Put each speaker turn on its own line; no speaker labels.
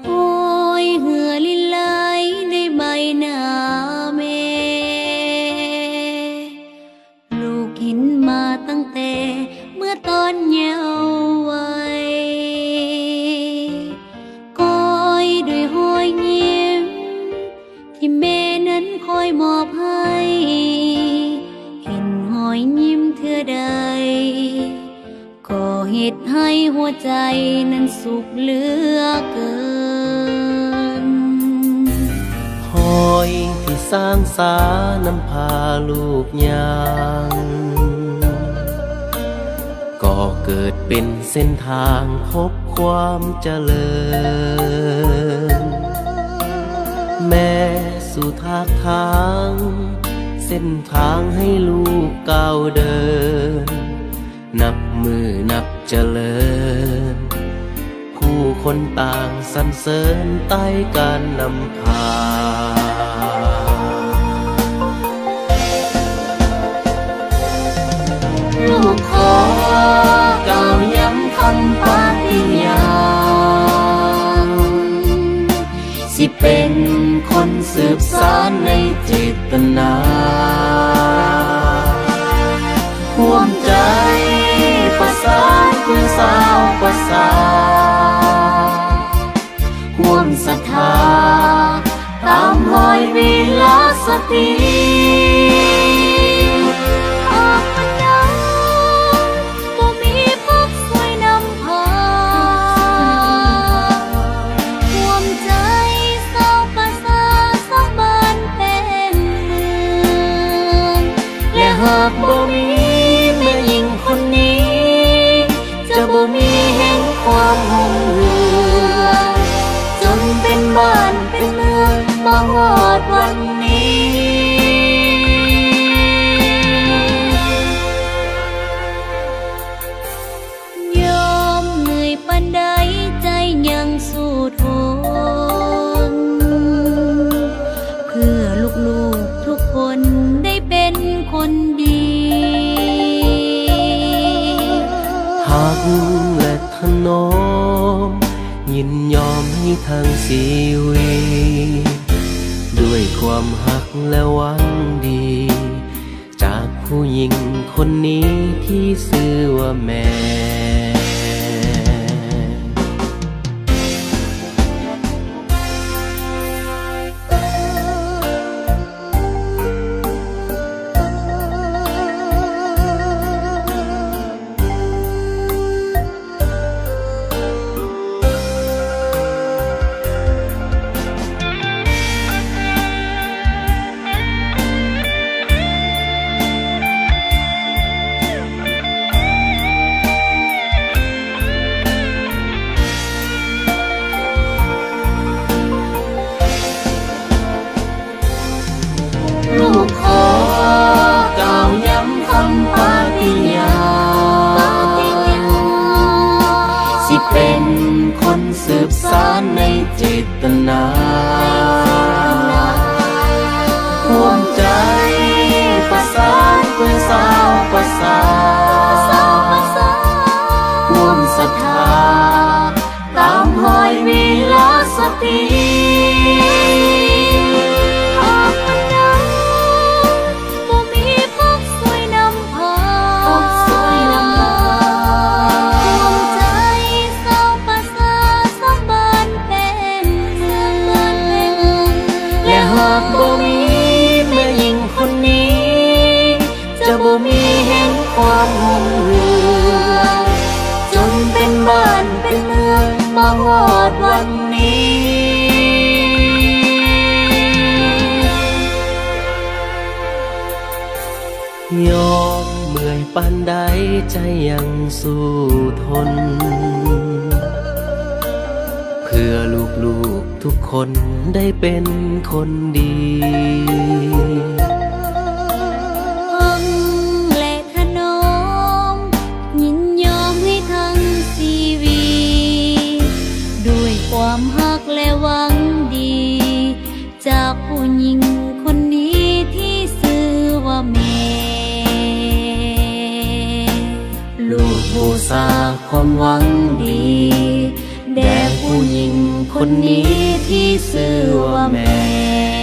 โอ้ยเหือลินไหลในใบหน้าแม่ลูกเห็นมาตั้งแต่เมื่อตอนเยาว์วัยก้อยด้วยหอยยิ้มที่แม่นั้นคอยมอบให้เห็นหอยยิ้มเธอใดก็เหตุให้หัวใจนั้นสุขเหลือเกิน
หอยที่สร้างสานำพาลูกยางก็เกิดเป็นเส้นทางพบความเจริญแม่สู่ทางเส้นทางให้ลูกก้าวเดินนับมือนับเจริญผู้คนต่างสรรเสริญใต้การนำพา
ลูกขอกล่าวย้ำคำปฏิญาณสิเป็นคนสืบสานในเจตนาห่วงใจประสานคุณสาวประสาห่วงศรัทธาตามรอยวิลาสตรีหากบ่มีแม่หญิงคนนี้จะบ่มีแห่งความรุ่งเรืองจนเป็นบ้านเป็นเมืองมาฮอดวันนี้ยอมเหนื่อยปานใดใจยังสู้ทนเพื่อลูกๆทุกคนได้เป็นคนดี
หักและถนอมยินยอมให้ทั้งชีวิตด้วยความหักและหวังดีจากผู้หญิงคนนี้ที่ชื่อว่าแม่
ลูกขอกล่าวย้ำคำปฏิญาณสิเป็นคนสืบสานในเจตนาห่วงใจประสานคุณสาวประสาห่วงศรัทธาตามรอยวิลาสตรีหากบ่มีแม่หญิงคนนี้จะบ่มีแห่งความรุ่งเรืองจนเป็นบ้านเป็นเมืองมาฮอดวันนี้
ยอมเมื่อยปานใดใจยังสู้ทนเพื่อลูกๆทุกคนได้เป็นคนดี
และถนอมยินยอมให้ทั้งชีวิตด้วยความหักและหวังดีจากผู้หญิงคนนี้ที่ชื่อว่าแม่ลูกบูชาความหวังดี แด่ผู้หญิงคนนี้ที่ชื่อว่าแม่